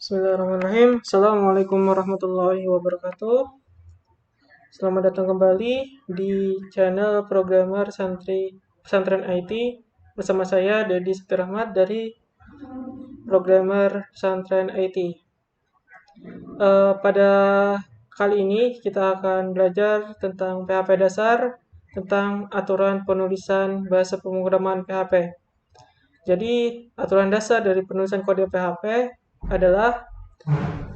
Bismillahirrahmanirrahim. Assalamualaikum warahmatullahi wabarakatuh. Selamat datang kembali di channel programmer pesantren IT bersama saya Dedi Setirahmat dari programmer pesantren IT. Pada kali ini kita akan belajar tentang PHP dasar, tentang aturan penulisan bahasa pemrograman PHP. Jadi aturan dasar dari penulisan kode PHP adalah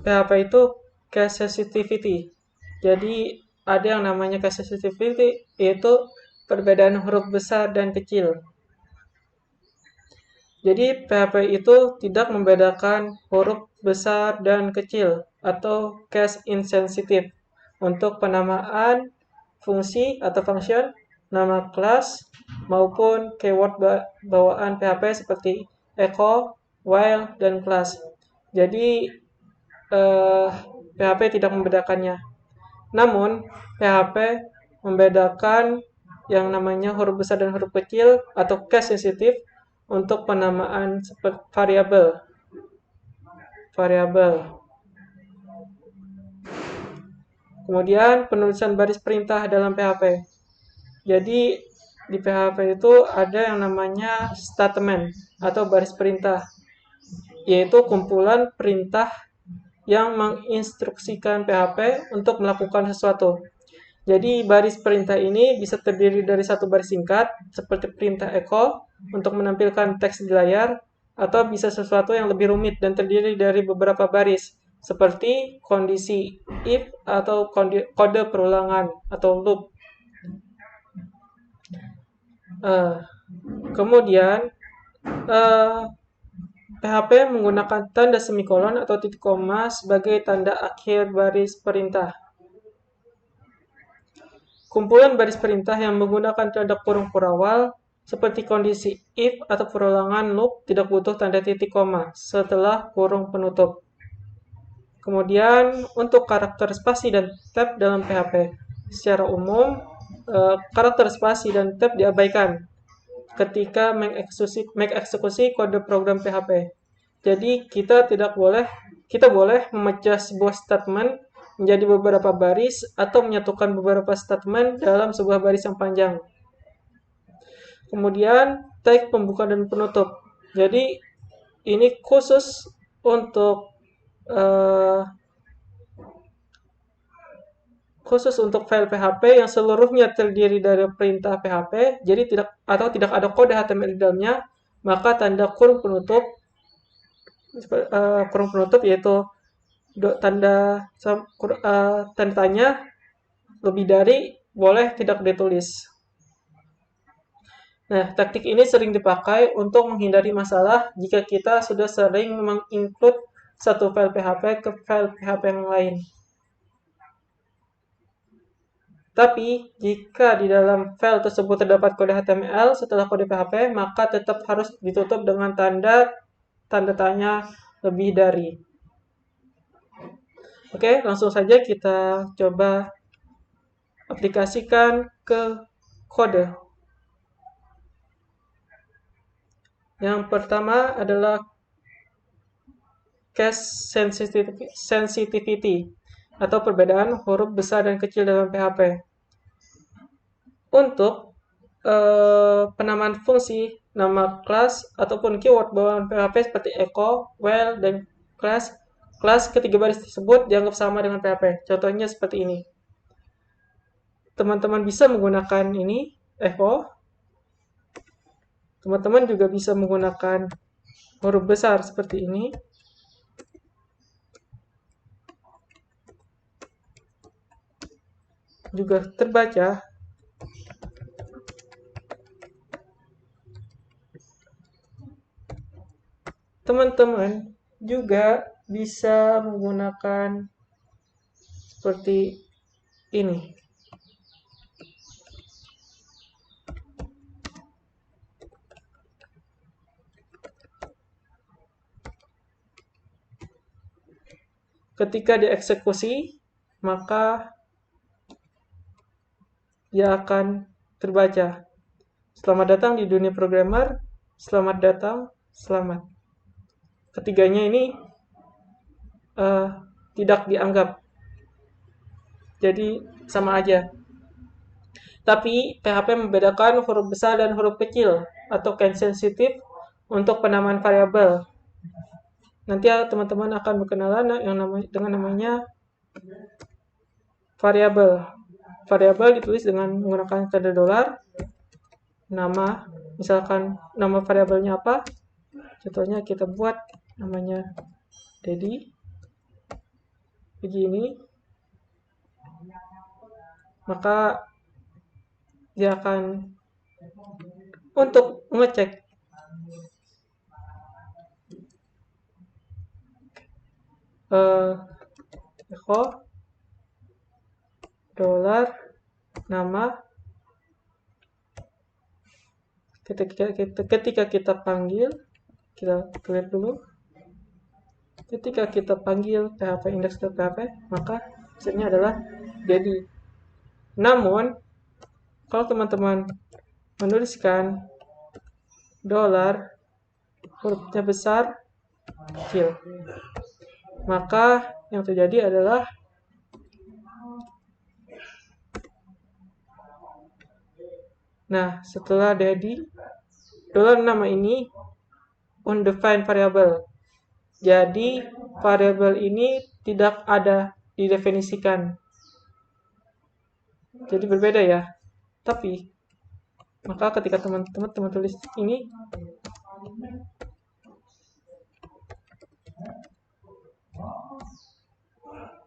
PHP itu case sensitivity. Jadi ada yang namanya case sensitivity, yaitu perbedaan huruf besar dan kecil. Jadi PHP itu tidak membedakan huruf besar dan kecil atau case insensitive untuk penamaan fungsi atau function, nama kelas, maupun keyword bawaan PHP seperti echo, while, dan class. Jadi PHP tidak membedakannya. Namun, PHP membedakan yang namanya huruf besar dan huruf kecil atau case sensitif untuk penamaan seperti variabel. Kemudian penulisan baris perintah dalam PHP. Jadi di PHP itu ada yang namanya statement atau baris perintah, yaitu kumpulan perintah yang menginstruksikan PHP untuk melakukan sesuatu. Jadi baris perintah ini bisa terdiri dari satu baris singkat, seperti perintah echo untuk menampilkan teks di layar, atau bisa sesuatu yang lebih rumit dan terdiri dari beberapa baris, seperti kondisi if atau kode perulangan atau loop. Kemudian PHP menggunakan tanda semikolon atau titik koma sebagai tanda akhir baris perintah. Kumpulan baris perintah yang menggunakan tanda kurung perawal seperti kondisi if atau perulangan loop tidak butuh tanda titik koma setelah kurung penutup. Kemudian untuk karakter spasi dan tab dalam PHP, secara umum karakter spasi dan tab diabaikan ketika mengeksekusi kode program PHP. Jadi kita boleh memecah sebuah statement menjadi beberapa baris atau menyatukan beberapa statement dalam sebuah baris yang panjang. Kemudian tag pembuka dan penutup. Jadi ini khusus untuk file PHP yang seluruhnya terdiri dari perintah PHP, jadi tidak ada kode HTML di dalamnya, maka tanda kurung penutup yaitu tanda tanya lebih dari boleh tidak ditulis. Nah, taktik ini sering dipakai untuk menghindari masalah jika kita sudah sering menginclude satu file PHP ke file PHP yang lain. Tapi, jika di dalam file tersebut terdapat kode HTML setelah kode PHP, maka tetap harus ditutup dengan tanda tanya lebih dari. Oke, langsung saja kita coba aplikasikan ke kode. Yang pertama adalah case sensitivity atau perbedaan huruf besar dan kecil dalam PHP. Untuk penamaan fungsi, nama kelas, ataupun keyword bawaan PHP seperti echo, while, dan kelas ketiga baris tersebut dianggap sama dengan PHP. Contohnya seperti ini. Teman-teman bisa menggunakan ini, echo. Teman-teman juga bisa menggunakan huruf besar seperti ini. Juga terbaca. Teman-teman juga bisa menggunakan seperti ini. Ketika dieksekusi, maka dia akan terbaca. Selamat datang di dunia programmer. Selamat datang, selamat. Ketiganya ini tidak dianggap. Jadi sama aja. Tapi PHP membedakan huruf besar dan huruf kecil atau case sensitive untuk penamaan variabel. Nanti teman-teman akan berkenalan dengan namanya variabel. Variabel ditulis dengan menggunakan tanda dolar. Nama, misalkan nama variabelnya apa? Contohnya kita buat namanya Dedi. Begini. Maka dia akan untuk mengecek echo dolar nama. Ketika kita panggil, kita lihat dulu. Ketika kita panggil PHP index.php, maka hasilnya adalah Dedi. Namun, kalau teman-teman menuliskan dolar, hurufnya besar, kecil, maka yang terjadi adalah setelah Dedi, dolar nama ini undefined variable. Jadi, variabel ini tidak ada didefinisikan. Jadi berbeda ya. Tapi, maka ketika teman-teman tulis ini,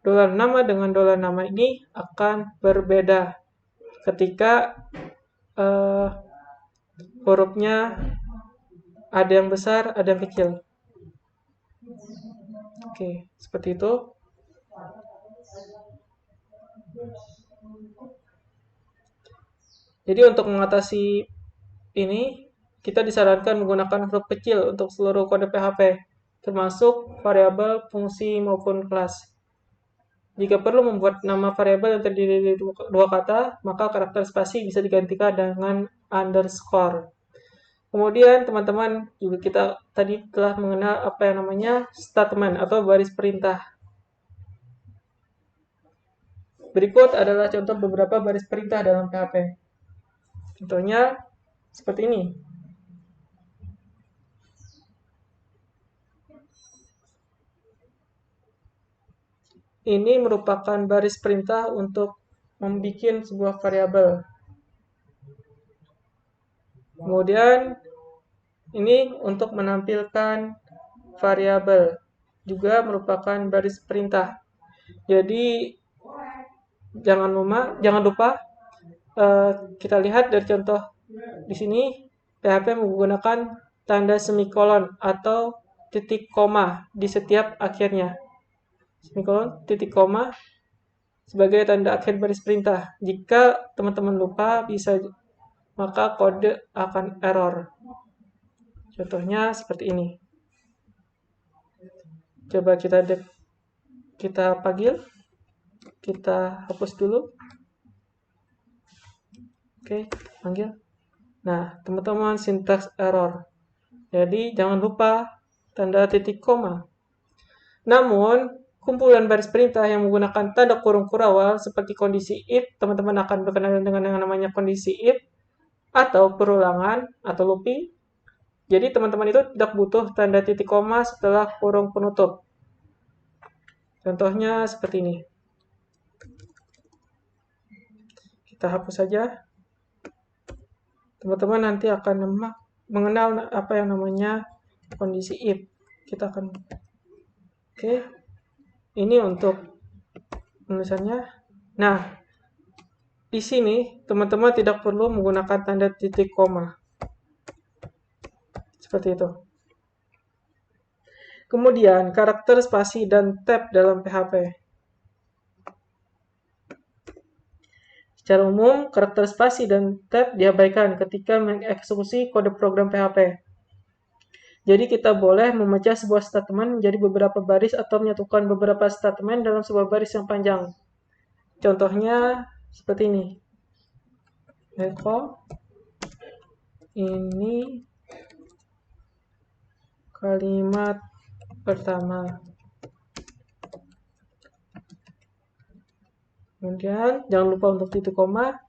dolar nama dengan dolar nama ini akan berbeda ketika hurufnya ada yang besar, ada yang kecil. Oke, seperti itu. Jadi untuk mengatasi ini, kita disarankan menggunakan huruf kecil untuk seluruh kode PHP, termasuk variabel, fungsi, maupun kelas. Jika perlu membuat nama variabel yang terdiri dari dua kata, maka karakter spasi bisa digantikan dengan underscore. Kemudian teman-teman juga kita tadi telah mengenal apa yang namanya statement atau baris perintah. Berikut adalah contoh beberapa baris perintah dalam PHP. Contohnya seperti ini. Ini merupakan baris perintah untuk membuat sebuah variabel. Kemudian ini untuk menampilkan variabel, juga merupakan baris perintah. Jadi jangan lupa kita lihat dari contoh di sini PHP menggunakan tanda semikolon atau titik koma di setiap akhirnya. Semikolon, titik koma sebagai tanda akhir baris perintah. Jika teman-teman lupa, maka kode akan error. Contohnya seperti ini. Coba kita panggil. Kita hapus dulu. Oke, panggil. Nah, teman-teman sintaks error. Jadi, jangan lupa tanda titik koma. Namun, kumpulan baris perintah yang menggunakan tanda kurung kurawal seperti kondisi if, teman-teman akan berkenalan dengan yang namanya kondisi if, atau perulangan, atau looping. Jadi, teman-teman itu tidak butuh tanda titik koma setelah kurung penutup. Contohnya seperti ini. Kita hapus saja. Teman-teman nanti akan mengenal apa yang namanya kondisi if. Kita akan Oke. Ini untuk penulisannya. Nah, di sini teman-teman tidak perlu menggunakan tanda titik koma. Seperti itu. Kemudian, karakter spasi dan tab dalam PHP. Secara umum, karakter spasi dan tab diabaikan ketika mengeksekusi kode program PHP. Jadi kita boleh memecah sebuah statement menjadi beberapa baris atau menyatukan beberapa statement dalam sebuah baris yang panjang. Contohnya seperti ini. Echo ini kalimat pertama. Kemudian jangan lupa untuk titik koma.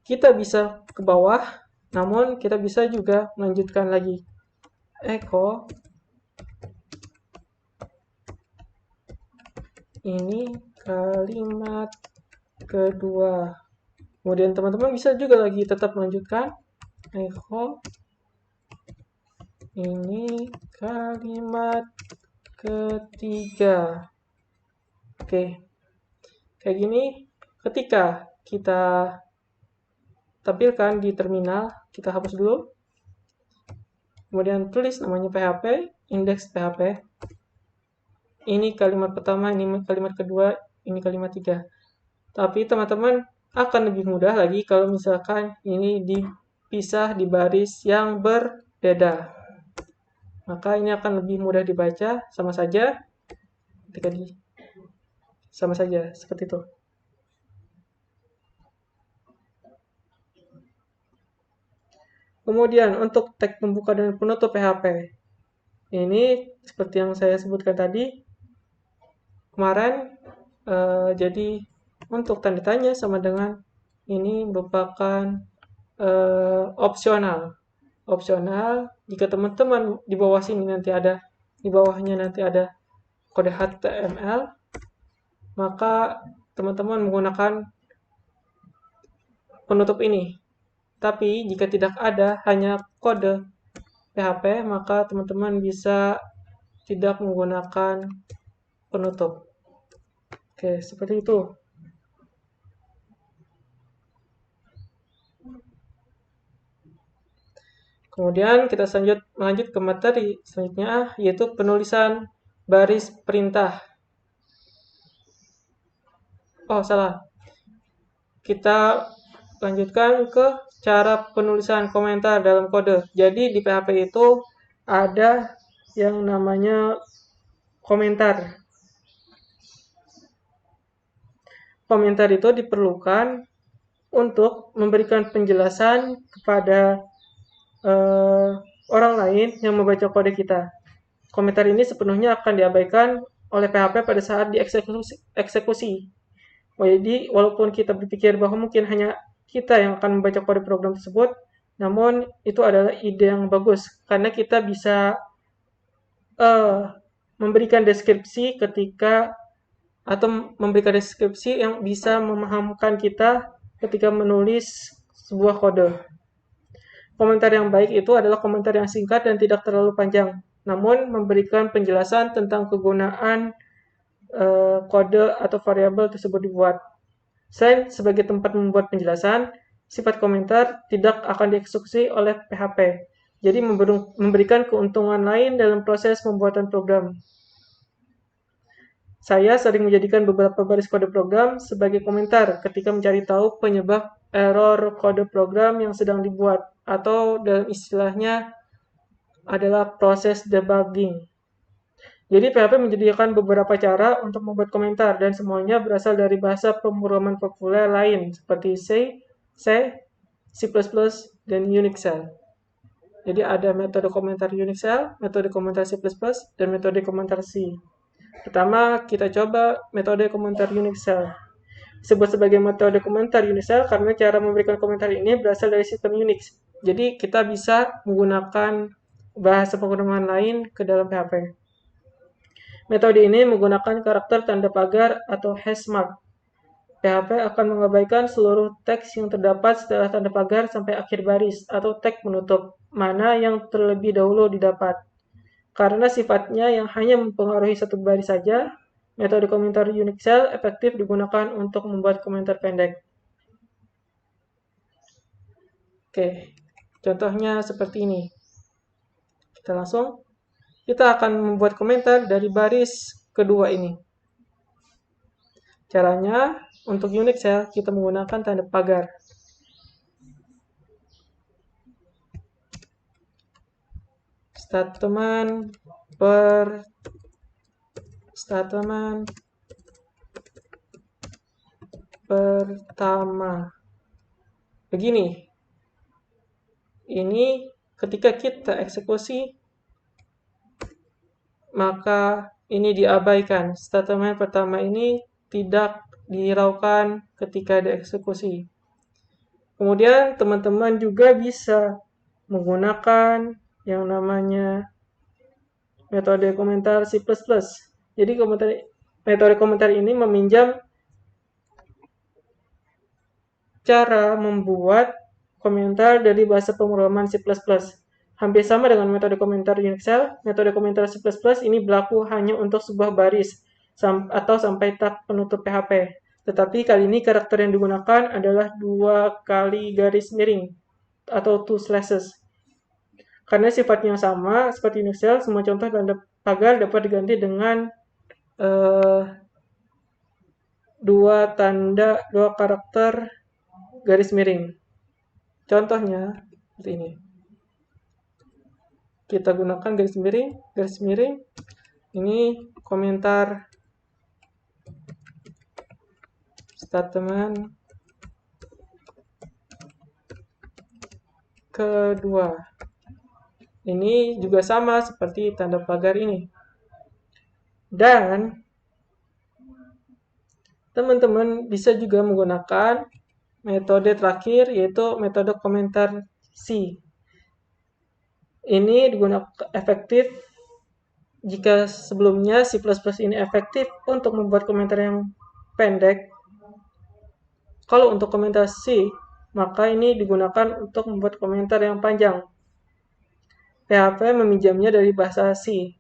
Kita bisa ke bawah, namun kita bisa juga melanjutkan lagi. Echo ini kalimat kedua. Kemudian teman-teman bisa juga lagi tetap melanjutkan. Echo ini kalimat ketiga. Oke. Kayak gini, ketika kita tampilkan di terminal, kita hapus dulu. Kemudian tulis namanya PHP, indeks PHP. Ini kalimat pertama, ini kalimat kedua, ini kalimat tiga. Tapi teman-teman akan lebih mudah lagi kalau misalkan ini dipisah di baris yang berbeda. Maka ini akan lebih mudah dibaca, sama saja ketika sama saja seperti itu. Kemudian untuk tag pembuka dan penutup PHP. Ini seperti yang saya sebutkan tadi kemarin, jadi untuk tanda tanya sama dengan ini merupakan opsional. Opsional jika teman-teman di bawah sini nanti ada, di bawahnya nanti ada kode HTML, maka teman-teman menggunakan penutup ini. Tapi jika tidak ada hanya kode PHP, maka teman-teman bisa tidak menggunakan penutup. Oke, seperti itu. Kemudian kita lanjut ke materi selanjutnya, yaitu penulisan baris perintah. Oh, salah. Kita lanjutkan ke cara penulisan komentar dalam kode. Jadi di PHP itu ada yang namanya komentar. Komentar itu diperlukan untuk memberikan penjelasan kepada orang lain yang membaca kode kita. Komentar ini sepenuhnya akan diabaikan oleh PHP pada saat dieksekusi. Jadi walaupun kita berpikir bahwa mungkin hanya kita yang akan membaca kode program tersebut, namun itu adalah ide yang bagus karena kita bisa memberikan deskripsi atau memberikan deskripsi yang bisa memahamkan kita ketika menulis sebuah kode. Komentar yang baik itu adalah komentar yang singkat dan tidak terlalu panjang, namun memberikan penjelasan tentang kegunaan kode atau variabel tersebut dibuat. Selain sebagai tempat membuat penjelasan, sifat komentar tidak akan dieksekusi oleh PHP. Jadi memberikan keuntungan lain dalam proses pembuatan program. Saya sering menjadikan beberapa baris kode program sebagai komentar ketika mencari tahu penyebab error kode program yang sedang dibuat, atau dalam istilahnya adalah proses debugging. Jadi PHP menyediakan beberapa cara untuk membuat komentar dan semuanya berasal dari bahasa pemrograman populer lain seperti C, C++, dan Unixel. Jadi ada metode komentar Unixel, metode komentar C++, dan metode komentar C. Pertama, kita coba metode komentar Unixel. Disebut sebagai metode komentar Unixel karena cara memberikan komentar ini berasal dari sistem Unix. Jadi kita bisa menggunakan bahasa pemrograman lain ke dalam PHP. Metode ini menggunakan karakter tanda pagar atau hashmark. PHP akan mengabaikan seluruh teks yang terdapat setelah tanda pagar sampai akhir baris atau tag penutup, mana yang terlebih dahulu didapat. Karena sifatnya yang hanya mempengaruhi satu baris saja, metode komentar Unixel efektif digunakan untuk membuat komentar pendek. Oke, contohnya seperti ini. Kita akan membuat komentar dari baris kedua ini. Caranya, untuk Unixel kita menggunakan tanda pagar. Statement pertama. Begini. Ini ketika kita eksekusi, maka ini diabaikan. Statement pertama ini tidak dihiraukan ketika dieksekusi. Kemudian teman-teman juga bisa menggunakan yang namanya metode komentar C++. Jadi metode komentar ini meminjam cara membuat komentar dari bahasa pemrograman C++. Hampir sama dengan metode komentar di Excel, metode komentar C++ ini berlaku hanya untuk sebuah baris atau sampai tag penutup PHP. Tetapi kali ini karakter yang digunakan adalah 2 kali garis miring atau 2 slashes. Karena sifatnya sama seperti di Excel, semua contoh tanda pagar dapat diganti dengan 2 karakter garis miring. Contohnya seperti ini. Kita gunakan garis miring. Ini komentar statement kedua. Ini juga sama seperti tanda pagar ini. Dan teman-teman bisa juga menggunakan metode terakhir, yaitu metode komentar C. Ini digunakan efektif jika sebelumnya C++ ini efektif untuk membuat komentar yang pendek. Kalau untuk komentar C, maka ini digunakan untuk membuat komentar yang panjang. PHP meminjamnya dari bahasa C.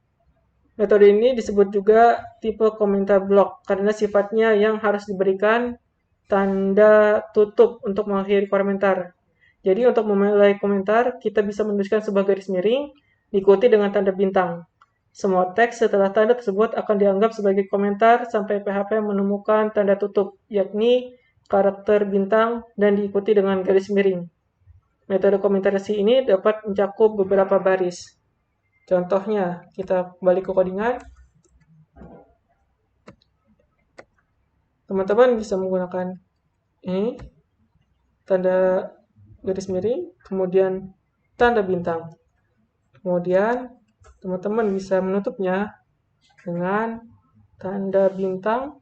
Metode ini disebut juga tipe komentar blok karena sifatnya yang harus diberikan tanda tutup untuk mengakhiri komentar. Jadi untuk memulai komentar, kita bisa menuliskan sebuah garis miring, diikuti dengan tanda bintang. Semua teks setelah tanda tersebut akan dianggap sebagai komentar sampai PHP menemukan tanda tutup, yakni karakter bintang dan diikuti dengan garis miring. Metode komentasi ini dapat mencakup beberapa baris. Contohnya, kita kembali ke codingan. Teman-teman bisa menggunakan ini, tanda garis miring, kemudian tanda bintang. Kemudian, teman-teman bisa menutupnya dengan tanda bintang,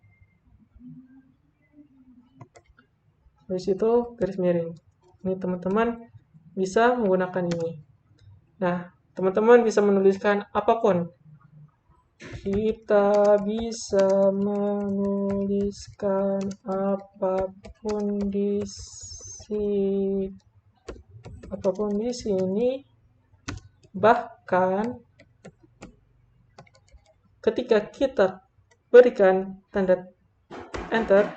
habis itu garis miring. Ini teman-teman bisa menggunakan ini. Nah, teman-teman bisa menuliskan apapun. Kita bisa menuliskan apapun di sini, bahkan ketika kita berikan tanda enter,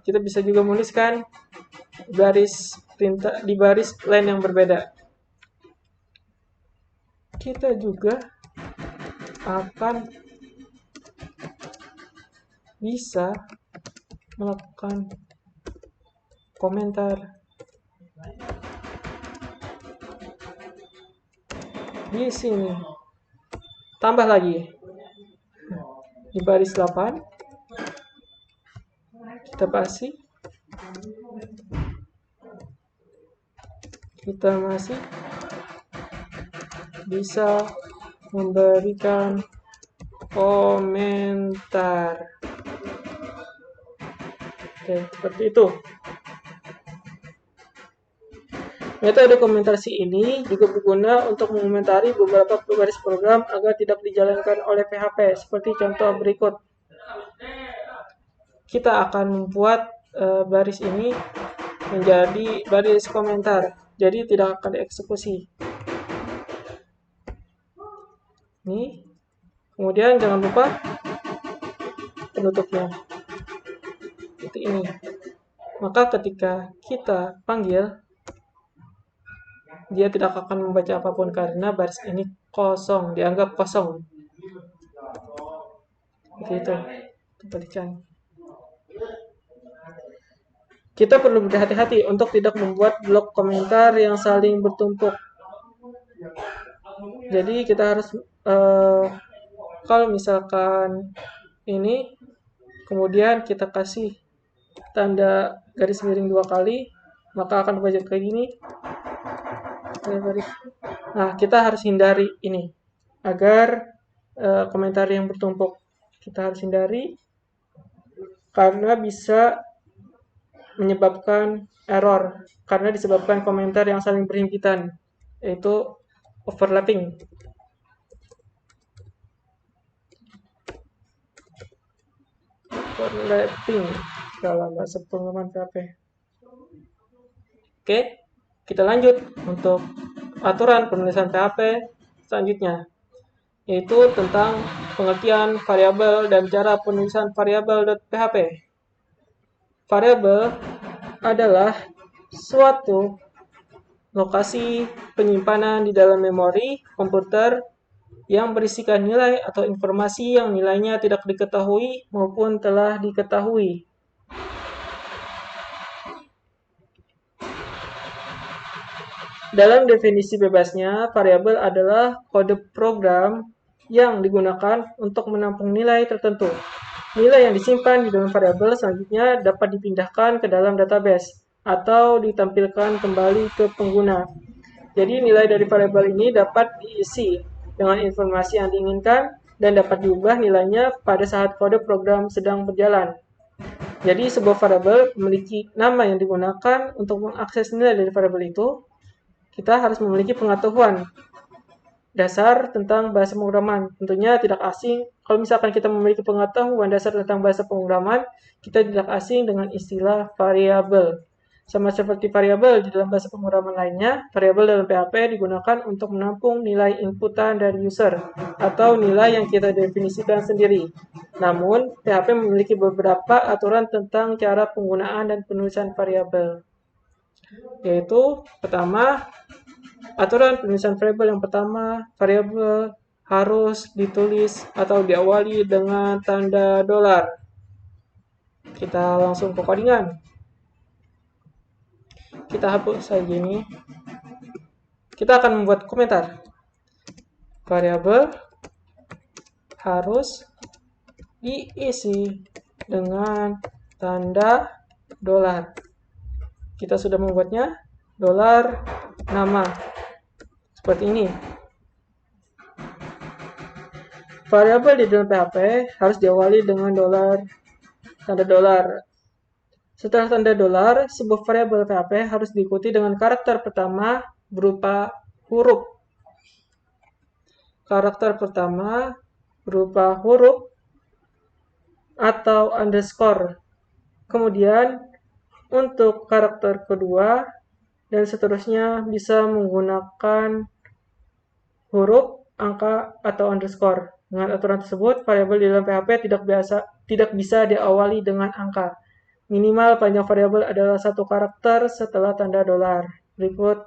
kita bisa juga menuliskan di baris lain yang berbeda. Kita juga akan bisa melakukan komentar di sini. Tambah lagi di baris 8, kita masih bisa memberikan komentar. Oke, seperti itu. Metode komentasi ini juga berguna untuk mengomentari beberapa baris program agar tidak dijalankan oleh PHP, seperti contoh berikut. Kita akan membuat baris ini menjadi baris komentar, jadi tidak akan dieksekusi. Ini, kemudian jangan lupa penutupnya seperti ini. Maka ketika kita panggil, dia tidak akan membaca apapun karena baris ini kosong, dianggap kosong. Seperti itu. Kembalikan. Kita perlu berhati-hati untuk tidak membuat blok komentar yang saling bertumpuk. Jadi kita harus kalau misalkan ini, kemudian kita kasih tanda garis miring 2 kali, maka akan baca kayak gini. Nah, kita harus hindari ini agar komentar yang bertumpuk. Kita harus hindari karena bisa menyebabkan error karena disebabkan komentar yang saling berhimpitan, yaitu overlapping. Overlapping dalam bahasa pengumuman PHP. Oke, kita lanjut untuk aturan penulisan PHP selanjutnya, yaitu tentang pengertian variabel dan cara penulisan variabel.php. Variabel adalah suatu lokasi penyimpanan di dalam memori komputer yang berisikan nilai atau informasi yang nilainya tidak diketahui maupun telah diketahui. Dalam definisi bebasnya, variabel adalah kode program yang digunakan untuk menampung nilai tertentu. Nilai yang disimpan di dalam variabel selanjutnya dapat dipindahkan ke dalam database atau ditampilkan kembali ke pengguna. Jadi nilai dari variabel ini dapat diisi dengan informasi yang diinginkan dan dapat diubah nilainya pada saat kode program sedang berjalan. Jadi sebuah variabel memiliki nama yang digunakan untuk mengakses nilai dari variabel itu. Kita harus memiliki pengetahuan dasar tentang bahasa pemrograman. Tentunya tidak asing. Kalau misalkan kita memiliki pengetahuan dasar tentang bahasa pemrograman, kita tidak asing dengan istilah variabel. Sama seperti variabel di dalam bahasa pemrograman lainnya, variabel dalam PHP digunakan untuk menampung nilai inputan dari user atau nilai yang kita definisikan sendiri. Namun, PHP memiliki beberapa aturan tentang cara penggunaan dan penulisan variabel. Yaitu, pertama, aturan penulisan variabel yang pertama, variabel harus ditulis atau diawali dengan tanda dolar. Kita langsung ke codingan. Kita hapus saja ini. Kita akan membuat komentar. Variabel harus diisi dengan tanda dolar. Kita sudah membuatnya, dolar nama. Seperti ini. Variabel di dalam PHP harus diawali dengan tanda dolar. Setelah tanda dolar, sebuah variabel PHP harus diikuti dengan karakter pertama berupa huruf. Karakter pertama berupa huruf atau underscore. Kemudian, untuk karakter kedua dan seterusnya bisa menggunakan huruf, angka, atau underscore. Dengan aturan tersebut, variabel di dalam PHP tidak bisa diawali dengan angka. Minimal panjang variabel adalah 1 karakter setelah tanda dolar. Berikut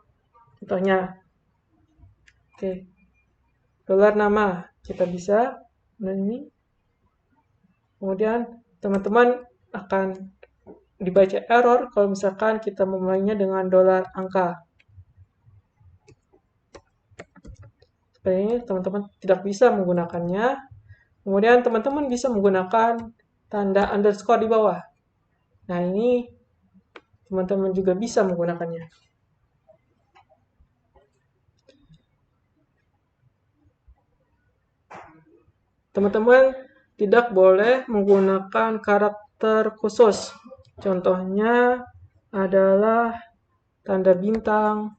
contohnya. Oke. Dolar nama. Kita bisa ini. Kemudian teman-teman akan dibaca error kalau misalkan kita memulainya dengan dolar angka. Seperti ini teman-teman tidak bisa menggunakannya. Kemudian teman-teman bisa menggunakan tanda underscore di bawah. Nah, ini teman-teman juga bisa menggunakannya. Teman-teman tidak boleh menggunakan karakter khusus. Contohnya adalah tanda bintang,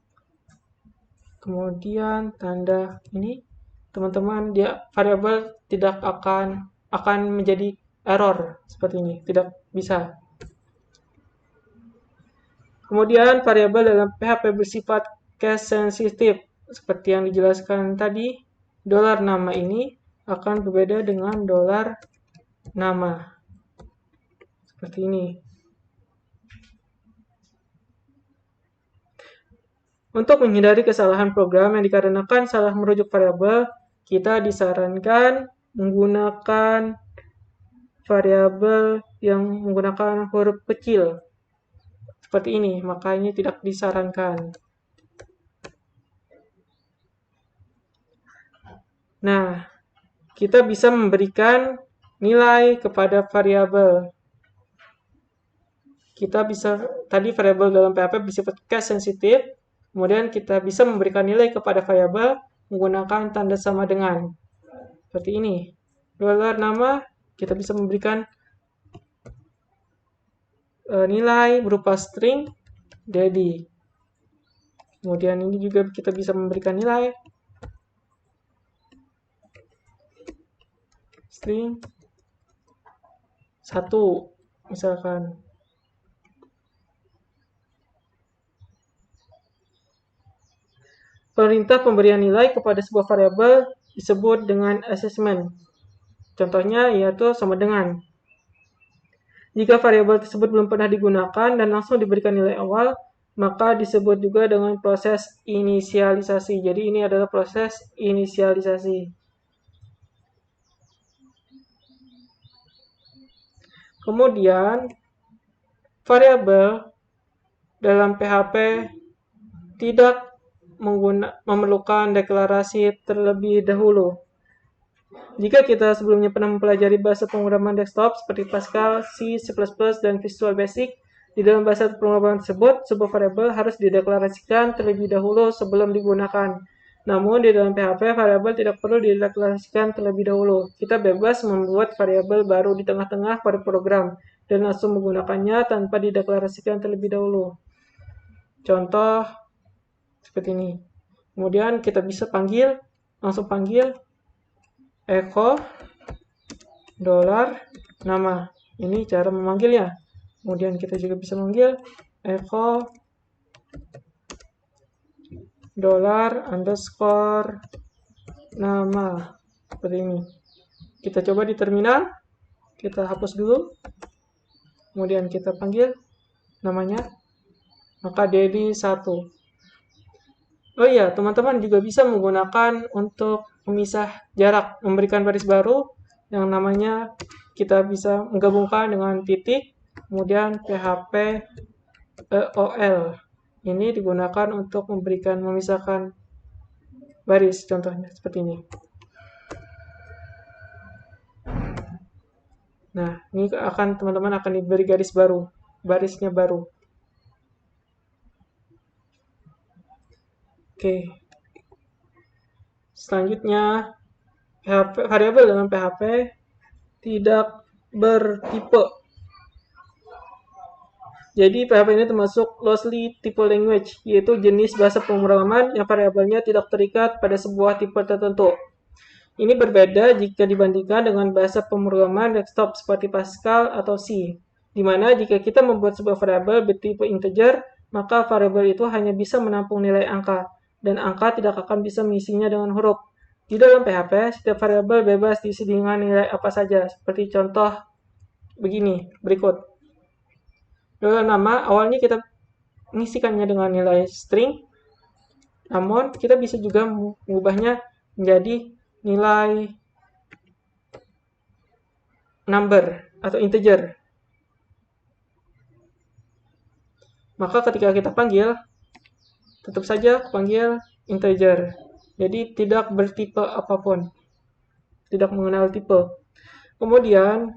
kemudian tanda ini. Teman-teman, variabel tidak akan menjadi error seperti ini, tidak bisa. Kemudian variabel dalam PHP bersifat case sensitive, seperti yang dijelaskan tadi. Dolar nama ini akan berbeda dengan dolar nama. Seperti ini. Untuk menghindari kesalahan program yang dikarenakan salah merujuk variabel, kita disarankan menggunakan variabel yang menggunakan huruf kecil. Seperti ini, makanya tidak disarankan. Nah, kita bisa memberikan nilai kepada variabel. Kita bisa, tadi variabel dalam PHP bersifat case sensitive, kemudian kita bisa memberikan nilai kepada variabel menggunakan tanda sama dengan. seperti ini. Dolar nama kita bisa memberikan nilai berupa string daddy. Kemudian ini juga kita bisa memberikan nilai string 1 misalkan. Perintah pemberian nilai kepada sebuah variabel disebut dengan assessment. Contohnya yaitu sama dengan. Jika variabel tersebut belum pernah digunakan dan langsung diberikan nilai awal, maka disebut juga dengan proses inisialisasi. Jadi ini adalah proses inisialisasi. Kemudian, variabel dalam PHP tidak memerlukan deklarasi terlebih dahulu. Jika kita sebelumnya pernah mempelajari bahasa pemrograman desktop seperti Pascal, C++, dan Visual Basic, di dalam bahasa pemrograman tersebut, sebuah variabel harus dideklarasikan terlebih dahulu sebelum digunakan. Namun, di dalam PHP, variabel tidak perlu dideklarasikan terlebih dahulu. Kita bebas membuat variabel baru di tengah-tengah pada program, dan langsung menggunakannya tanpa dideklarasikan terlebih dahulu. Contoh seperti ini. Kemudian kita bisa langsung panggil echo dolar nama. Ini cara memanggilnya. Kemudian kita juga bisa memanggil echo dolar underscore nama. Seperti ini. Kita coba di terminal. Kita hapus dulu. Kemudian kita panggil namanya. Maka daddy 1. Oh iya, teman-teman juga bisa menggunakan untuk memisah jarak, memberikan baris baru yang namanya kita bisa menggabungkan dengan titik, kemudian PHP EOL. Ini digunakan untuk memisahkan baris, contohnya seperti ini. Nah, ini teman-teman akan diberi garis baru, barisnya baru. Oke. Selanjutnya, variabel dalam PHP tidak bertipe. Jadi PHP ini termasuk loosely type language, yaitu jenis bahasa pemrograman yang variabelnya tidak terikat pada sebuah tipe tertentu. Ini berbeda jika dibandingkan dengan bahasa pemrograman desktop seperti Pascal atau C, di mana jika kita membuat sebuah variabel bertipe integer, maka variabel itu hanya bisa menampung nilai angka, dan angka tidak akan bisa mengisinya dengan huruf. Di dalam PHP, setiap variabel bebas diisi dengan nilai apa saja, seperti contoh begini, berikut. Dalam nama, awalnya kita mengisikannya dengan nilai string, namun kita bisa juga mengubahnya menjadi nilai number atau integer. Maka ketika kita panggil, tetap saja panggil integer. Jadi tidak bertipe apapun. Tidak mengenal tipe. Kemudian,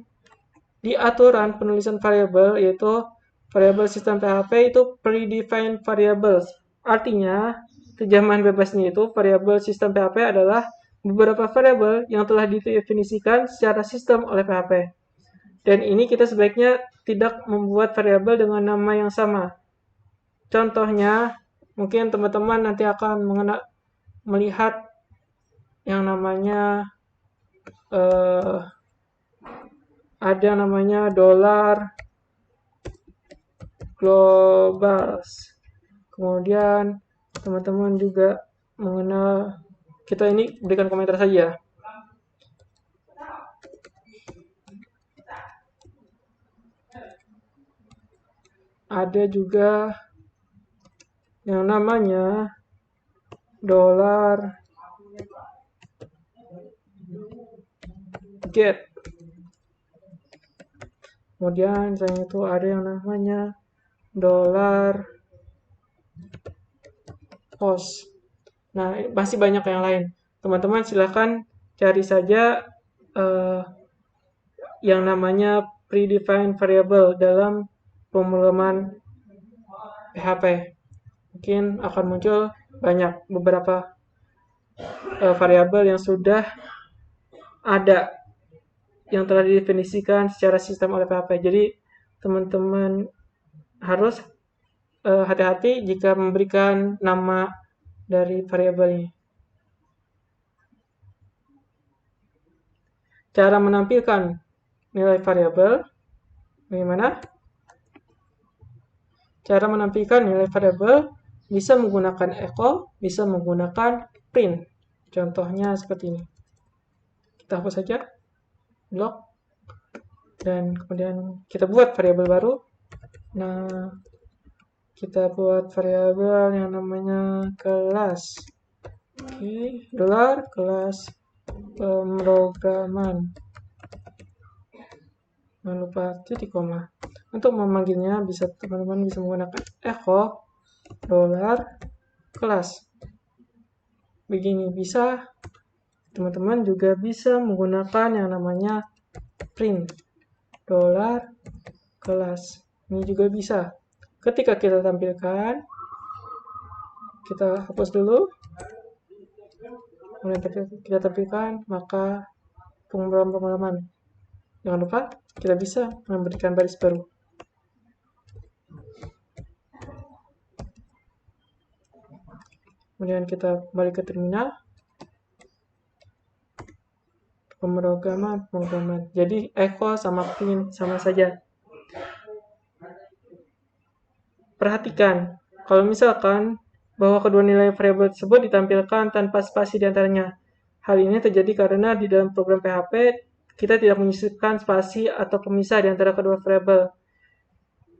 di aturan penulisan variabel, yaitu variabel sistem PHP itu predefined variables. Artinya, terjemahan bebasnya itu variabel sistem PHP adalah beberapa variabel yang telah didefinisikan secara sistem oleh PHP. Dan ini kita sebaiknya tidak membuat variabel dengan nama yang sama. Contohnya, mungkin teman-teman nanti akan melihat yang namanya ada namanya dolar globals. Kemudian teman-teman juga mengenal, kita ini berikan komentar saja. Ada juga yang namanya dolar get. Kemudian selain itu ada yang namanya dolar post. Nah, masih banyak yang lain. Teman-teman silahkan cari saja yang namanya predefined variable dalam pemrograman PHP. Mungkin akan muncul beberapa variabel yang sudah ada yang telah didefinisikan secara sistem oleh PHP. Jadi teman-teman harus hati-hati jika memberikan nama dari variabel ini. Cara menampilkan nilai variabel bagaimana? Cara menampilkan nilai variabel bisa menggunakan echo, bisa menggunakan print. Contohnya seperti ini. Kita hapus saja blok dan kemudian kita buat variabel baru. Nah, kita buat variabel yang namanya kelas. Oke, dolar kelas pemrograman. Jangan lupa titik koma. Untuk memanggilnya teman-teman bisa menggunakan echo dolar kelas. Begini bisa. Teman-teman juga bisa menggunakan yang namanya print dolar kelas. Ini juga bisa. Ketika kita tampilkan, kita hapus dulu. Kemudian kita tampilkan, maka pemrograman. Jangan lupa, kita bisa memberikan baris baru. Kemudian kita balik ke terminal. Pemrograman. Jadi echo sama print sama saja. Perhatikan, kalau misalkan bahwa kedua nilai variabel tersebut ditampilkan tanpa spasi di antaranya. Hal ini terjadi karena di dalam program PHP kita tidak menyisipkan spasi atau pemisah di antara kedua variabel.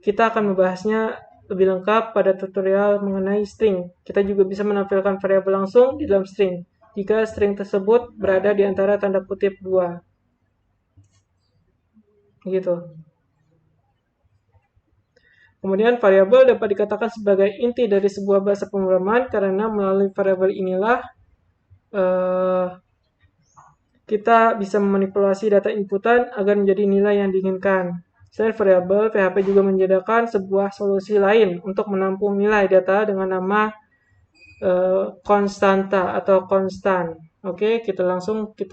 Kita akan membahasnya lebih lengkap pada tutorial mengenai string. Kita juga bisa menampilkan variabel langsung di dalam string jika string tersebut berada di antara tanda kutip 2. Gitu. Kemudian variabel dapat dikatakan sebagai inti dari sebuah bahasa pemrograman karena melalui variabel inilah kita bisa memanipulasi data inputan agar menjadi nilai yang diinginkan. Selain variabel, PHP juga menyediakan sebuah solusi lain untuk menampung nilai data dengan nama konstanta atau konstan. Oke, kita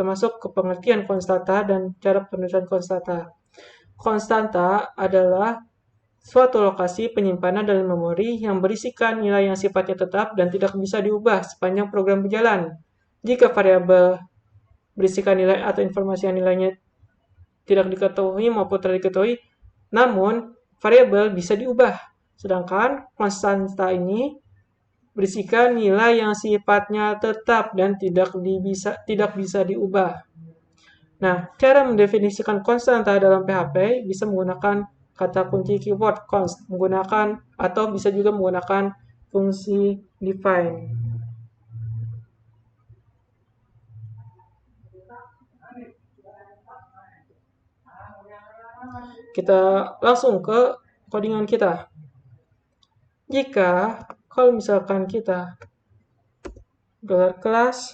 masuk ke pengertian konstanta dan cara penulisan konstanta. Konstanta adalah suatu lokasi penyimpanan dalam memori yang berisikan nilai yang sifatnya tetap dan tidak bisa diubah sepanjang program berjalan. Jika variabel berisikan nilai atau informasi yang nilainya tidak diketahui maupun telah diketahui, namun variabel bisa diubah. Sedangkan konstanta ini berisikan nilai yang sifatnya tetap dan tidak bisa diubah. Nah, cara mendefinisikan konstanta dalam PHP bisa menggunakan kata kunci keyword const, menggunakan atau bisa juga menggunakan fungsi define. Kita langsung ke codingan kita. Jika kalau misalkan kita dolar kelas,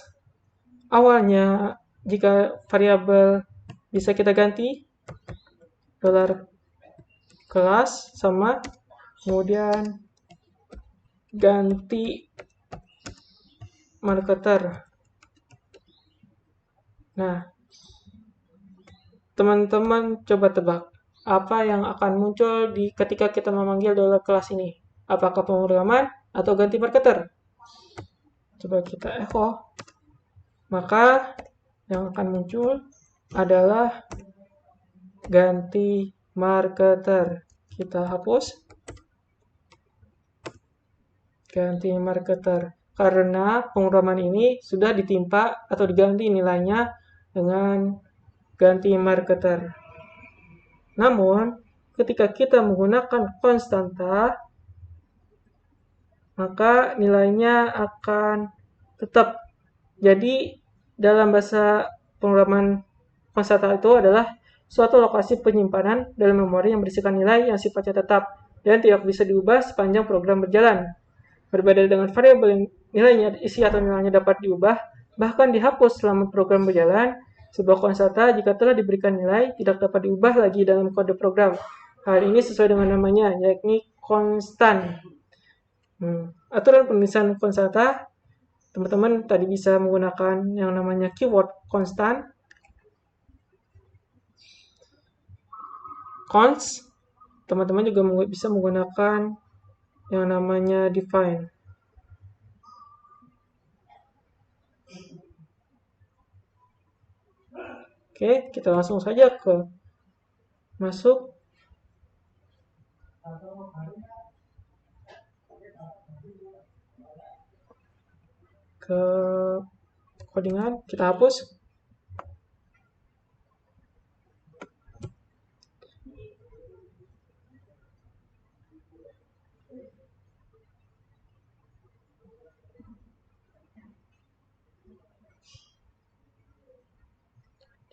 awalnya jika variabel bisa kita ganti dolar kelas sama kemudian ganti marketer. Nah, teman-teman coba tebak apa yang akan muncul ketika kita memanggil dolar kelas ini. Apakah pemrograman atau ganti marketer? Coba kita echo. Maka yang akan muncul adalah ganti marketer. Kita hapus. Ganti marketer. Karena pemrograman ini sudah ditimpa atau diganti nilainya dengan ganti marketer. Namun, ketika kita menggunakan konstanta, maka nilainya akan tetap. Jadi, dalam bahasa pemrograman konstanta itu adalah suatu lokasi penyimpanan dalam memori yang berisikan nilai yang sifatnya tetap dan tidak bisa diubah sepanjang program berjalan. Berbeda dengan variabel yang nilainya isi atau nilainya dapat diubah, bahkan dihapus selama program berjalan, sebuah konstanta jika telah diberikan nilai tidak dapat diubah lagi dalam kode program. Hal ini sesuai dengan namanya, yakni konstan. Aturan penulisan konstanta, teman-teman tadi bisa menggunakan yang namanya keyword konstan const, teman-teman juga bisa menggunakan yang namanya define. Oke, kita langsung saja masuk ke codingan, kita hapus.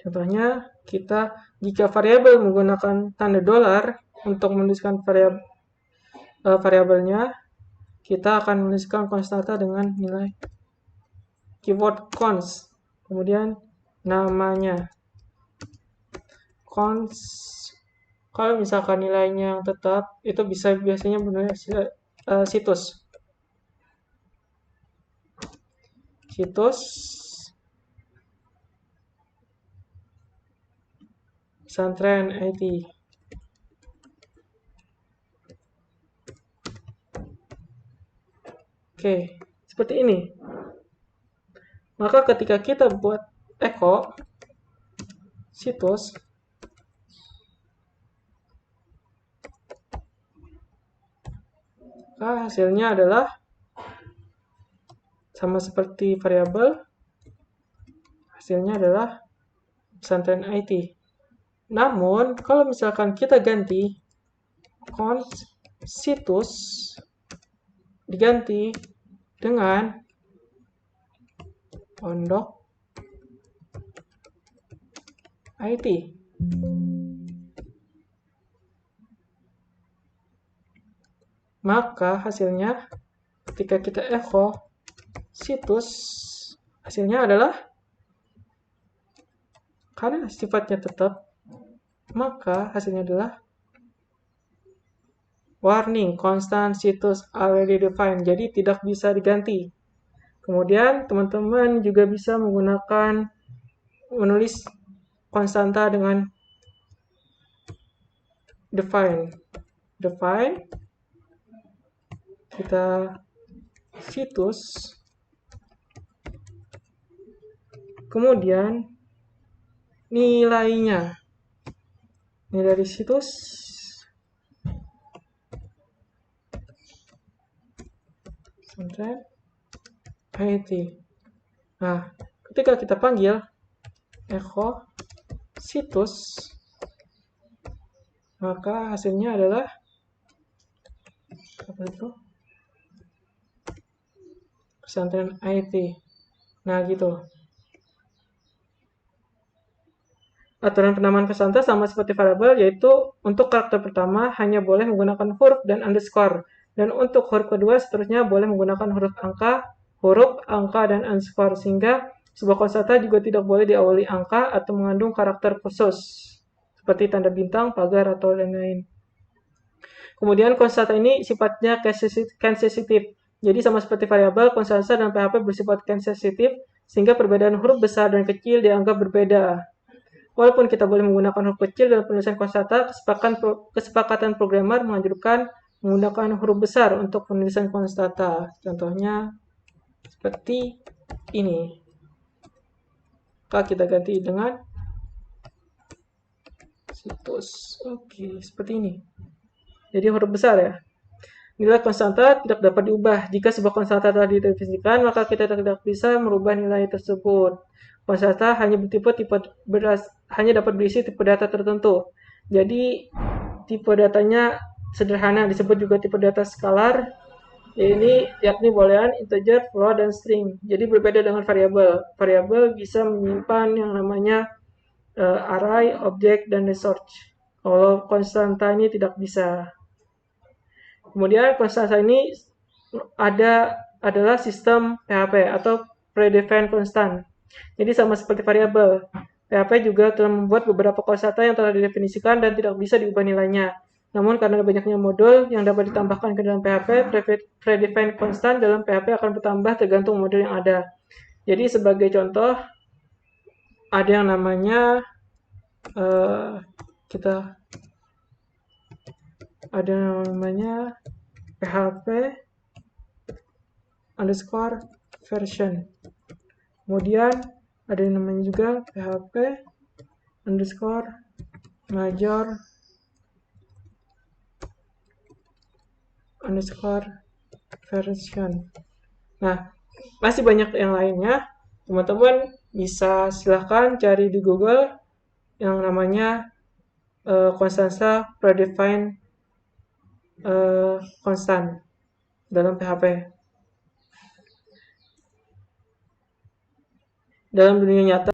Contohnya, jika variabel menggunakan tanda dolar untuk menuliskan variabelnya, kita akan menuliskan konstanta dengan nilai keyword const, kemudian namanya const. Kalau misalkan nilainya yang tetap, itu biasanya benar situs pesantren IT. Oke, seperti ini. Maka ketika kita buat echo situs, maka hasilnya adalah sama seperti variabel, hasilnya adalah pesantren IT. Namun, kalau misalkan kita ganti const situs diganti dengan pondok IT, maka hasilnya ketika kita echo situs, hasilnya adalah, karena sifatnya tetap, maka hasilnya adalah warning, constant situs already defined, jadi tidak bisa diganti. Kemudian teman-teman juga bisa menulis konstanta dengan define, kita situs, kemudian nilainya, nilai dari situs IT. Nah, ketika kita panggil echo situs, maka hasilnya adalah apa itu? Pesantren IT. Nah, gitu. Aturan penamaan konstanta sama seperti variabel, yaitu untuk karakter pertama hanya boleh menggunakan huruf dan underscore. Dan untuk huruf kedua seterusnya boleh menggunakan huruf angka, dan underscore. Sehingga sebuah konstanta juga tidak boleh diawali angka atau mengandung karakter khusus, seperti tanda bintang, pagar, atau lain-lain. Kemudian konstanta ini sifatnya case sensitive. Jadi sama seperti variabel, konstanta dalam PHP bersifat case sensitive, sehingga perbedaan huruf besar dan kecil dianggap berbeda. Walaupun kita boleh menggunakan huruf kecil dalam penulisan konstanta, kesepakatan programmer menganjurkan menggunakan huruf besar untuk penulisan konstanta. Contohnya seperti ini. Maka kita ganti dengan situs. Oke, seperti ini. Jadi huruf besar ya. Nilai konstanta tidak dapat diubah. Jika sebuah konstanta telah didefinisikan, maka kita tidak bisa merubah nilai tersebut. Konstanta hanya hanya dapat berisi tipe data tertentu. Jadi tipe datanya sederhana, disebut juga tipe data skalar, yakni boolean, integer, float, dan string. Jadi berbeda dengan variabel. Variabel bisa menyimpan yang namanya array, object, dan resource. Kalau konstanta ini tidak bisa. Kemudian konstanta ini adalah sistem PHP atau predefined constant. Jadi sama seperti variabel, PHP juga telah membuat beberapa konstanta yang telah didefinisikan dan tidak bisa diubah nilainya. Namun karena banyaknya modul yang dapat ditambahkan ke dalam PHP, predefined constant dalam PHP akan bertambah tergantung modul yang ada. Jadi sebagai contoh, ada yang namanya kita ada namanya PHP underscore version. Kemudian ada yang namanya juga PHP underscore major underscore version. Nah, masih banyak yang lainnya. Teman-teman bisa silahkan cari di Google yang namanya Constanza predefined constant dalam PHP. Dalam dunia nyata